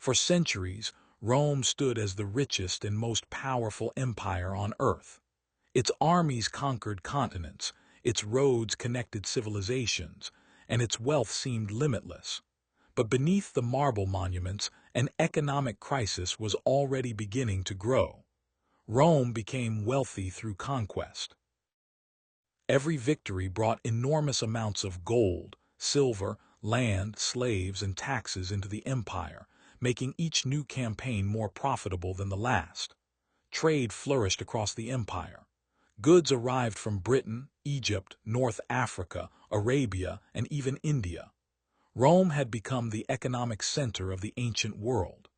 For centuries, Rome stood as the richest and most powerful empire on earth. Its armies conquered continents, its roads connected civilizations, and its wealth seemed limitless. But beneath the marble monuments, an economic crisis was already beginning to grow. Rome became wealthy through conquest. Every victory brought enormous amounts of gold, silver, land, slaves, and taxes into the empire, making each new campaign more profitable than the last. Trade flourished across the empire. Goods arrived from Britain, Egypt, North Africa, Arabia, and even India. Rome had become the economic center of the ancient world.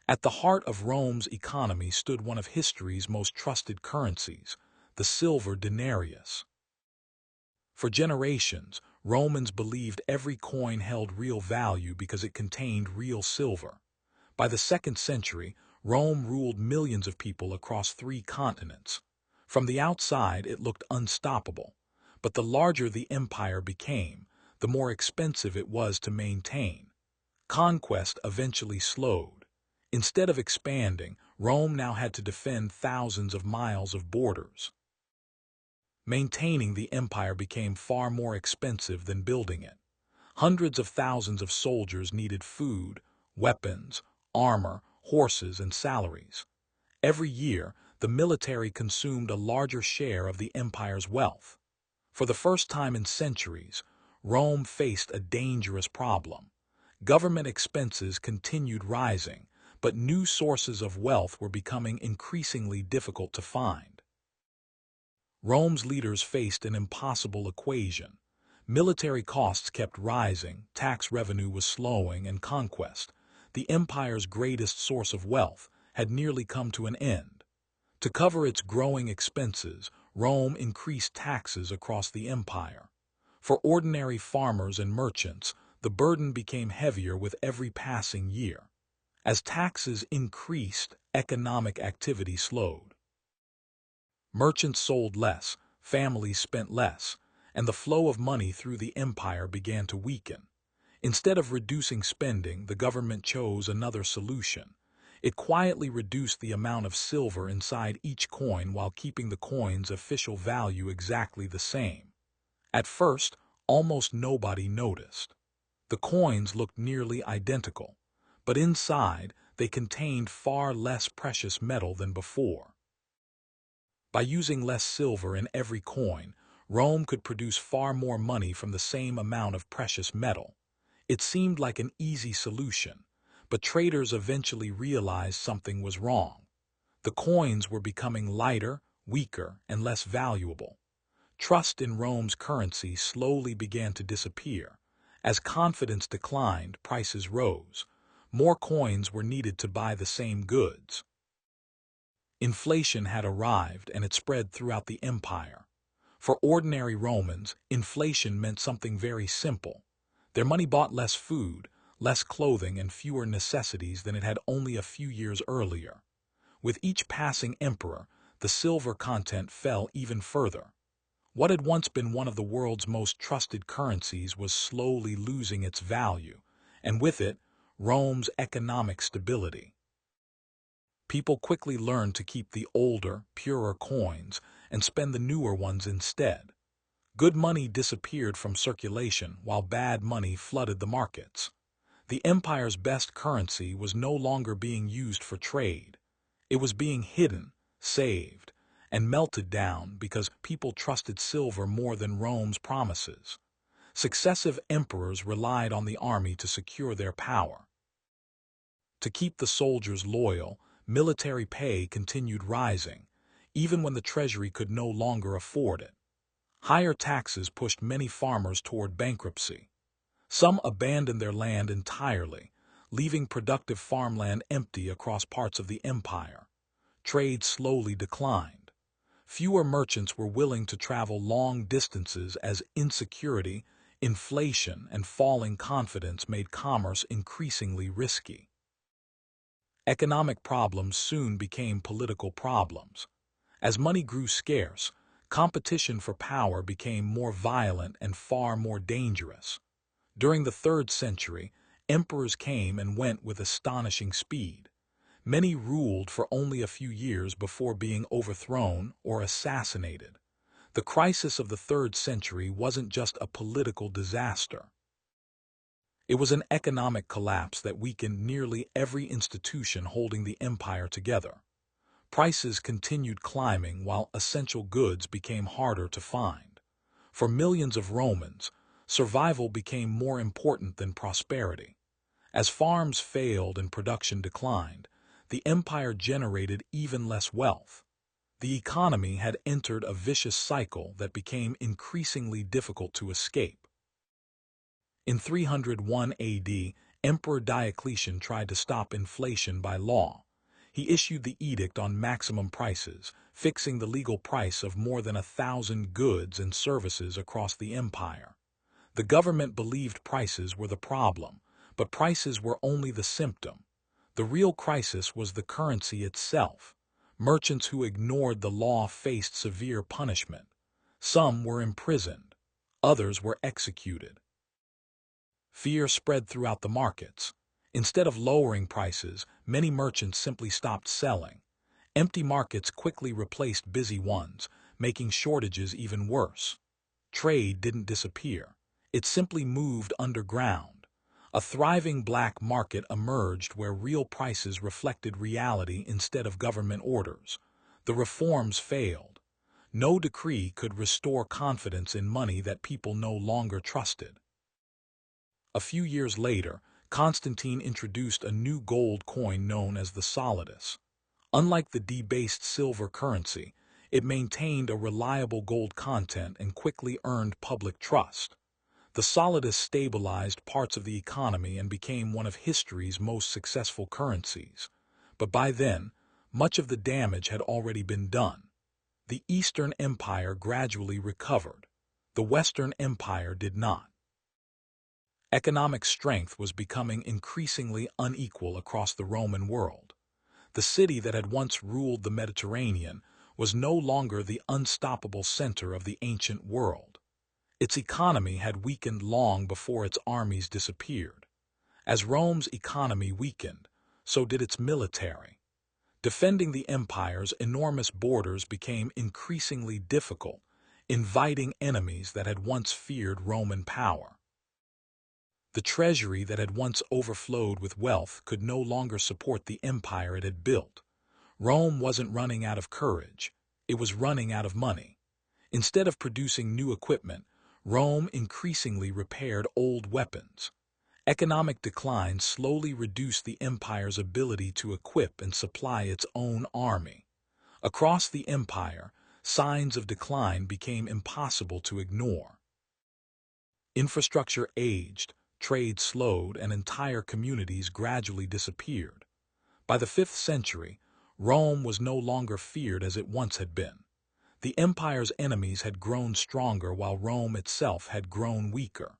At the heart of Rome's economy stood one of history's most trusted currencies, the silver denarius. For generations, Romans believed every coin held real value because it contained real silver. By the 2nd century, Rome ruled millions of people across 3 continents. From the outside, it looked unstoppable, but the larger the empire became, the more expensive it was to maintain. Conquest eventually slowed. Instead of expanding, Rome now had to defend thousands of miles of borders. Maintaining the empire became far more expensive than building it. Hundreds of thousands of soldiers needed food, weapons, armor, horses, and salaries. Every year, the military consumed a larger share of the empire's wealth. For the first time in centuries, Rome faced a dangerous problem. Government expenses continued rising, but new sources of wealth were becoming increasingly difficult to find. Rome's leaders faced an impossible equation. Military costs kept rising, tax revenue was slowing, and conquest, the empire's greatest source of wealth, had nearly come to an end. To cover its growing expenses, Rome increased taxes across the empire. For ordinary farmers and merchants, the burden became heavier with every passing year. As taxes increased, economic activity slowed. Merchants sold less, families spent less, and the flow of money through the empire began to weaken. Instead of reducing spending, the government chose another solution. It quietly reduced the amount of silver inside each coin while keeping the coin's official value exactly the same. At first, almost nobody noticed. The coins looked nearly identical, but inside, they contained far less precious metal than before. By using less silver in every coin, Rome could produce far more money from the same amount of precious metal. It seemed like an easy solution, but traders eventually realized something was wrong. The coins were becoming lighter, weaker, and less valuable. Trust in Rome's currency slowly began to disappear. As confidence declined, prices rose. More coins were needed to buy the same goods. Inflation had arrived, and it spread throughout the empire. For ordinary Romans, inflation meant something very simple. Their money bought less food, less clothing, and fewer necessities than it had only a few years earlier. With each passing emperor, the silver content fell even further. What had once been one of the world's most trusted currencies was slowly losing its value, and with it, Rome's economic stability. People quickly learned to keep the older, purer coins and spend the newer ones instead. Good money disappeared from circulation while bad money flooded the markets. The empire's best currency was no longer being used for trade. It was being hidden, saved, and melted down because people trusted silver more than Rome's promises. Successive emperors relied on the army to secure their power. To keep the soldiers loyal, military pay continued rising, even when the treasury could no longer afford it. Higher taxes pushed many farmers toward bankruptcy. Some abandoned their land entirely, leaving productive farmland empty across parts of the empire. Trade slowly declined. Fewer merchants were willing to travel long distances as insecurity, inflation, and falling confidence made commerce increasingly risky. Economic problems soon became political problems. As money grew scarce, competition for power became more violent and far more dangerous. During the 3rd century, Emperors came and went with astonishing speed. Many ruled for only a few years before being overthrown or assassinated. The crisis of the 3rd century wasn't just a political disaster. It was an economic collapse that weakened nearly every institution holding the empire together. Prices continued climbing while essential goods became harder to find. For millions of Romans, survival became more important than prosperity. As farms failed and production declined, the empire generated even less wealth. The economy had entered a vicious cycle that became increasingly difficult to escape. In 301 AD, Emperor Diocletian tried to stop inflation by law. He issued the edict on maximum prices, fixing the legal price of more than 1,000 goods and services across the empire. The government believed prices were the problem, but prices were only the symptom. The real crisis was the currency itself. Merchants who ignored the law faced severe punishment. Some were imprisoned. Others were executed. Fear spread throughout the markets. Instead of lowering prices, many merchants simply stopped selling. Empty markets quickly replaced busy ones, making shortages even worse. Trade didn't disappear. It simply moved underground. A thriving black market emerged where real prices reflected reality instead of government orders. The reforms failed. No decree could restore confidence in money that people no longer trusted. A few years later, Constantine introduced a new gold coin known as the solidus. Unlike the debased silver currency, it maintained a reliable gold content and quickly earned public trust. The solidus stabilized parts of the economy and became one of history's most successful currencies. But by then, much of the damage had already been done. The Eastern Empire gradually recovered. The Western Empire did not. Economic strength was becoming increasingly unequal across the Roman world. The city that had once ruled the Mediterranean was no longer the unstoppable center of the ancient world. Its economy had weakened long before its armies disappeared. As Rome's economy weakened, so did its military. Defending the empire's enormous borders became increasingly difficult, inviting enemies that had once feared Roman power. The treasury that had once overflowed with wealth could no longer support the empire it had built. Rome wasn't running out of courage, it was running out of money. Instead of producing new equipment, Rome increasingly repaired old weapons. Economic decline slowly reduced the empire's ability to equip and supply its own army. Across the empire, signs of decline became impossible to ignore. Infrastructure aged, trade slowed, and entire communities gradually disappeared. By the 5th century, Rome was no longer feared as it once had been. The empire's enemies had grown stronger while Rome itself had grown weaker.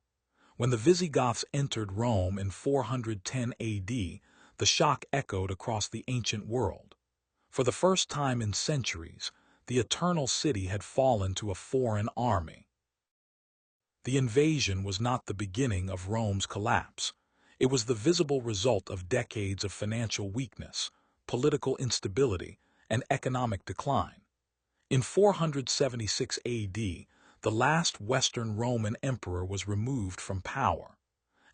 When the Visigoths entered Rome in 410 AD, the shock echoed across the ancient world. For the first time in centuries, the Eternal City had fallen to a foreign army. The invasion was not the beginning of Rome's collapse. It was the visible result of decades of financial weakness, political instability, and economic decline. In 476 AD, the last Western Roman emperor was removed from power.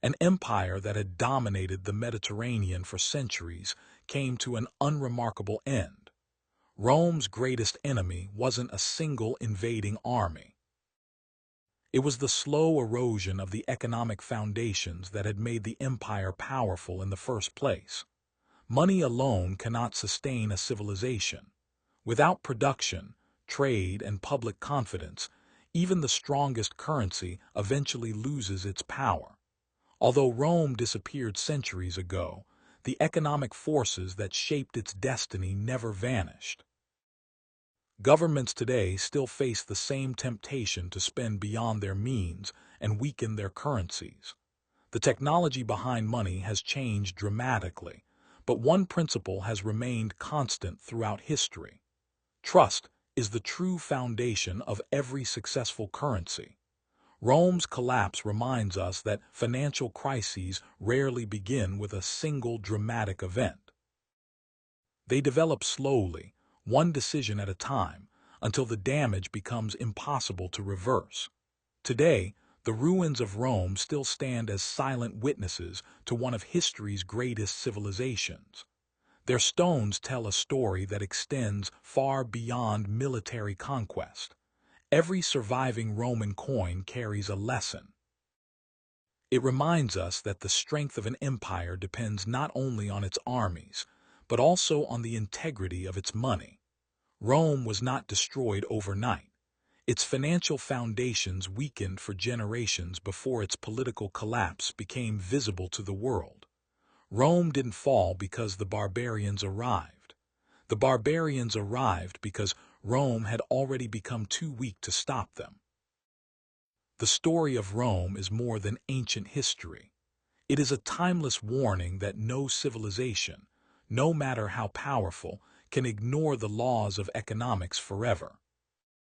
An empire that had dominated the Mediterranean for centuries came to an unremarkable end. Rome's greatest enemy wasn't a single invading army. It was the slow erosion of the economic foundations that had made the empire powerful in the first place. Money alone cannot sustain a civilization. Without production, trade, and public confidence, even the strongest currency eventually loses its power. Although Rome disappeared centuries ago, the economic forces that shaped its destiny never vanished. Governments today still face the same temptation to spend beyond their means and weaken their currencies. The technology behind money has changed dramatically, but one principle has remained constant throughout history. Trust is the true foundation of every successful currency. Rome's collapse reminds us that financial crises rarely begin with a single dramatic event. They develop slowly, one decision at a time, until the damage becomes impossible to reverse. Today, the ruins of Rome still stand as silent witnesses to one of history's greatest civilizations. Their stones tell a story that extends far beyond military conquest. Every surviving Roman coin carries a lesson. It reminds us that the strength of an empire depends not only on its armies, but also on the integrity of its money. Rome was not destroyed overnight. Its financial foundations weakened for generations before its political collapse became visible to the world. Rome didn't fall because the barbarians arrived. The barbarians arrived because Rome had already become too weak to stop them. The story of Rome is more than ancient history. It is a timeless warning that no civilization, no matter how powerful, can ignore the laws of economics forever.